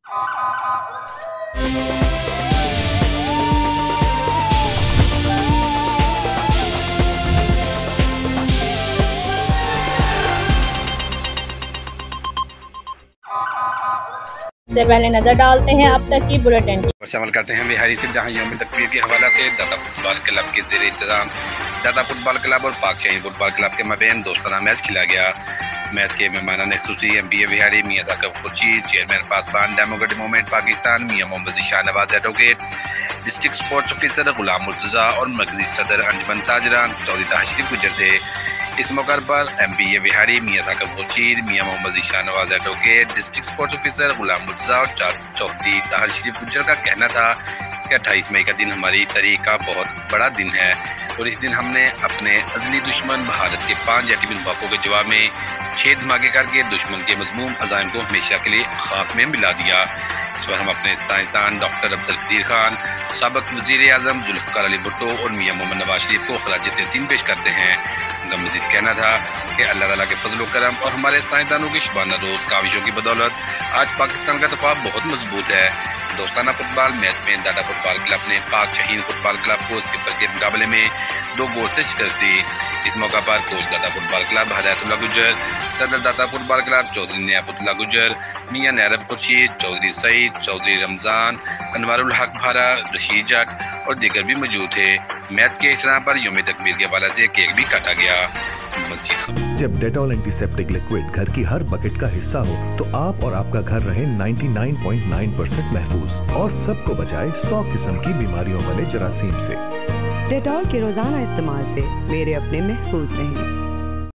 से पहले नजर डालते हैं अब तक की बुलेटिन पर शामिल करते हैं बिहारी से, जहां यौम तकबीर के हवाले से दाता फुटबॉल क्लब के ज़ेरे इंतजाम दाता फुटबॉल क्लब और पाक शाहीन फुटबॉल क्लब के मबैन दोस्ताना मैच खेला गया। मैच के मेहमान खसूसी MPA बिहारी मियाँ Saqib Khurshid, chairman Pasban democratic movement Pakistan मियाँ Mohammad Shah Nawaz advocate, district sports officer Ghulam Murtaza और मरकजी सदर अंजुमन ताजरान चौधरी तशरीफ गुजर थे। इस मौके पर MPA बिहारी मियाँ साकिब खुर्शीद, मियाँ Mohammad Shah Nawaz advocate, district sports officer Ghulam Murtaza और चौधरी तशरीफ गुजर का कहना था कि 28 मई का दिन हमारी तारीख का बहुत बड़ा दिन है और इस दिन हमने अपने अज़ली दुश्मन भारत के 5 एटमी बमों के जवाब में 6 धमाके करके दुश्मन के मज़मूम अज़ाइम को हमेशा के लिए खाक में मिला दिया। इस पर हम अपने साइंसदान डॉक्टर अब्दुल कदीर खान, साबिक़ वज़ीर आज़म जुल्फ़िकार अली भुट्टो और मियाँ मोहम्मद नवाज शरीफ को खराज तहसीन पेश करते हैं। उनका मज़ीद कहना था कि अल्लाह ताला के फजल व करम और हमारे साइंसदानों की शुबाना रोज़ काविशों की बदौलत आज पाकिस्तान का दफा बहुत मजबूत है। दोस्ताना फुटबॉल मैच में दाता फुटबॉल क्लब ने पाक शाहीन फुटबॉल क्लब को 0 के मुकाबले में 2 गोल से शिकस्त दी। इस मौका पर कोच दाता फुटबॉल क्लब हदायतुल्लाह गुजर, सदर दाता फुटबॉल क्लब चौधरी नियामतुल्लाह गुजर, मियाँ नैरब खुर्शीद, चौधरी सईद, चौधरी रमजान, अनवारुल हक भारा, रशीद जट और दीगर भी मौजूद थे। मैच के इख्तिताम पर यौम तकबीर के हवाले से केक भी काटा गया। जब डेटॉल एंटीसेप्टिक लिक्विड घर की हर बकेट का हिस्सा हो तो आप और आपका घर रहे 99.9% महफूज और सबको बचाए 100 किस्म की बीमारियों वाले जरासीम से। डेटॉल के रोजाना इस्तेमाल से मेरे अपने महफूज रहें।